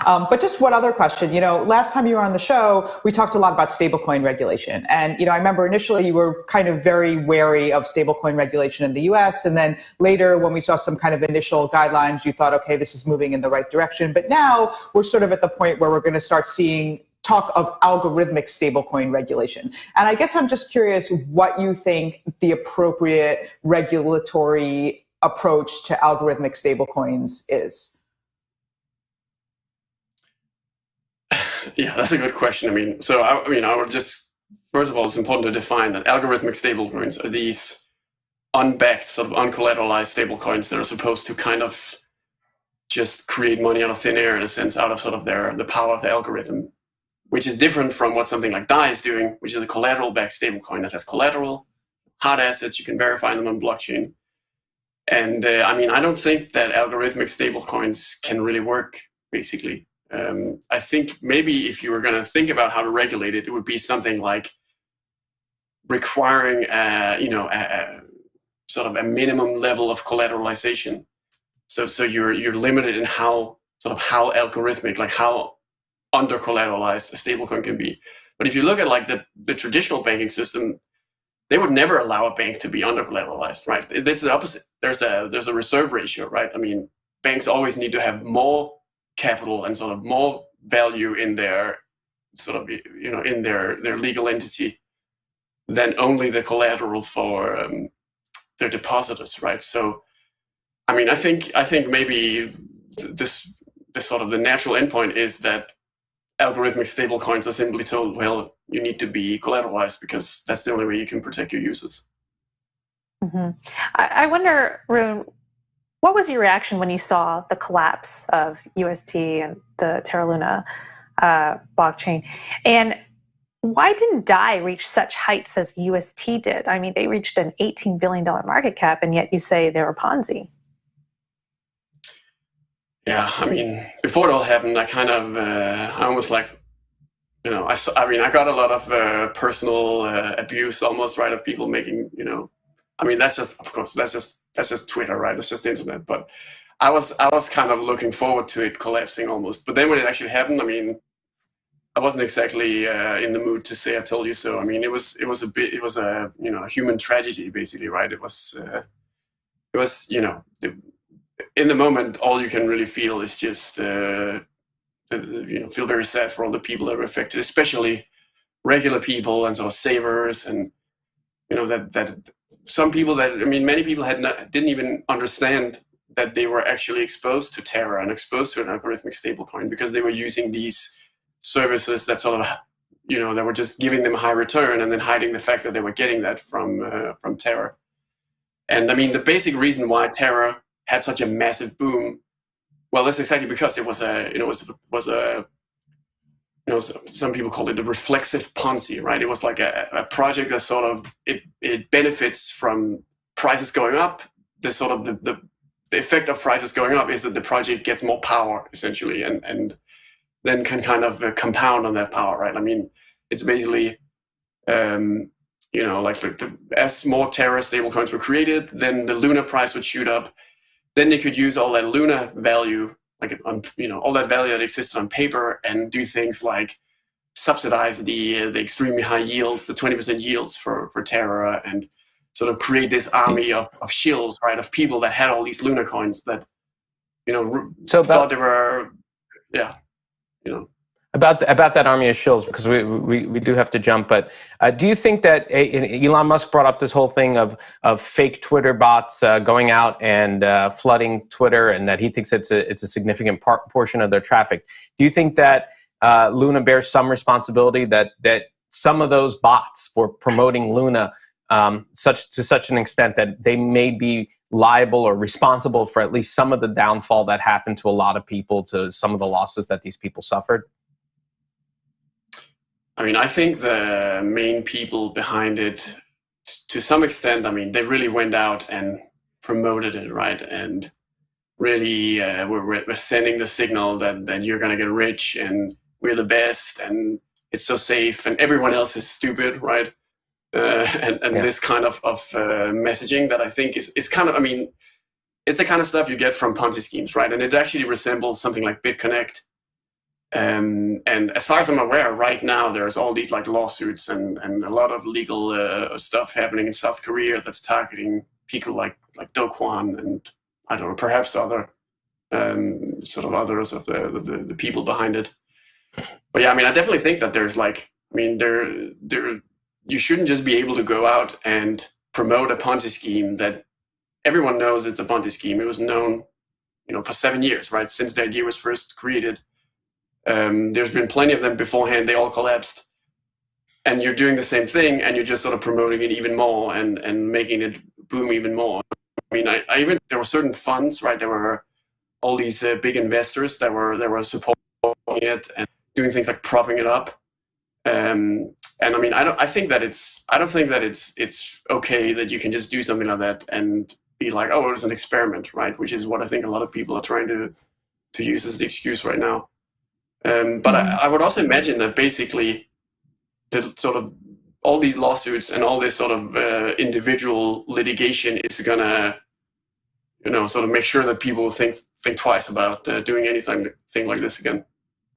But just one other question. Last time you were on the show, we talked a lot about stablecoin regulation. And, I remember initially you were kind of very wary of stablecoin regulation in the US. And then later when we saw some kind of initial guidelines, you thought, okay, this is moving in the right direction. But now we're sort of at the point where we're going to start seeing talk of algorithmic stablecoin regulation. And I guess I'm just curious what you think the appropriate regulatory approach to algorithmic stablecoins is. Yeah, that's a good question. I would just, first of all, it's important to define that algorithmic stablecoins are these unbacked, sort of uncollateralized stablecoins that are supposed to kind of just create money out of thin air, in a sense, out of sort of the power of the algorithm, which is different from what something like DAI is doing, which is a collateral-backed stablecoin that has collateral, hard assets, you can verify them on blockchain. And I don't think that algorithmic stablecoins can really work, basically. I think maybe if you were going to think about how to regulate it, it would be something like requiring, sort of a minimum level of collateralization. So you're limited in how algorithmic, like how under collateralized a stablecoin can be. But if you look at like the traditional banking system, they would never allow a bank to be under collateralized, right? It's the opposite. There's a reserve ratio, right? Banks always need to have more capital and sort of more value in their sort of, in their legal entity than only the collateral for their depositors, right? So, I think maybe this sort of the natural endpoint is that algorithmic stablecoins are simply told, well, you need to be collateralized because that's the only way you can protect your users. Mm-hmm. I wonder, Rune, what was your reaction when you saw the collapse of UST and the TerraLuna blockchain? And why didn't DAI reach such heights as UST did? They reached an $18 billion market cap, and yet you say they're a Ponzi. Yeah, before it all happened, I kind of, I almost like, I got a lot of personal abuse almost, right, of people making, that's just, of course, that's just Twitter, right? That's just the internet. But I was kind of looking forward to it collapsing almost. But then when it actually happened, I wasn't exactly in the mood to say I told you so. It was a human tragedy, basically, right? It was in the moment, all you can really feel is just feel very sad for all the people that were affected, especially regular people and sort of savers, and that some people that many people didn't even understand that they were actually exposed to Terra and exposed to an algorithmic stablecoin because they were using these services that sort of that were just giving them a high return and then hiding the fact that they were getting that from Terra. And the basic reason why Terra had such a massive boom, well, that's exactly because it was some people call it a reflexive Ponzi, right? It was like a project that sort of it benefits from prices going up. The sort of the effect of prices going up is that the project gets more power essentially, and then can kind of compound on that power, right? It's basically as more Terra stablecoins were created, then the Luna price would shoot up. Then they could use all that Luna value, all that value that existed on paper, and do things like subsidize the extremely high yields, the 20% yields for Terra, and sort of create this army of shills, right, of people that had all these Luna coins that, thought they were, About that army of shills, because we do have to jump, but do you think that Elon Musk brought up this whole thing of fake Twitter bots going out and flooding Twitter, and that he thinks it's a significant portion of their traffic? Do you think that Luna bears some responsibility that some of those bots were promoting Luna to such an extent that they may be liable or responsible for at least some of the downfall that happened to a lot of people, to some of the losses that these people suffered? I think the main people behind it, to some extent, they really went out and promoted it, right? And really we're sending the signal that you're going to get rich and we're the best and it's so safe and everyone else is stupid, right? This kind of messaging that I think is kind of, it's the kind of stuff you get from Ponzi schemes, right? And it actually resembles something like BitConnect, And as far as I'm aware, right now there's all these like lawsuits and a lot of legal stuff happening in South Korea that's targeting people like Do Kwon and I don't know, perhaps other sort of others of the people behind it. But yeah, I mean, I definitely think that there's like, I mean, you shouldn't just be able to go out and promote a Ponzi scheme that everyone knows it's a Ponzi scheme. It was known, for 7 years, right? Since the idea was first created. There's been plenty of them beforehand. They all collapsed. And you're doing the same thing, and you're just sort of promoting it even more and making it boom even more. I mean, I even, there were certain funds, right? There were all these big investors that were supporting it and doing things like propping it up. And I mean, I don't think that it's okay that you can just do something like that and be like, oh, it was an experiment, right? Which is what I think a lot of people are trying to use as the excuse right now. But I would also imagine that basically the sort of all these lawsuits and all this sort of individual litigation is gonna, sort of make sure that people think twice about doing anything like this again.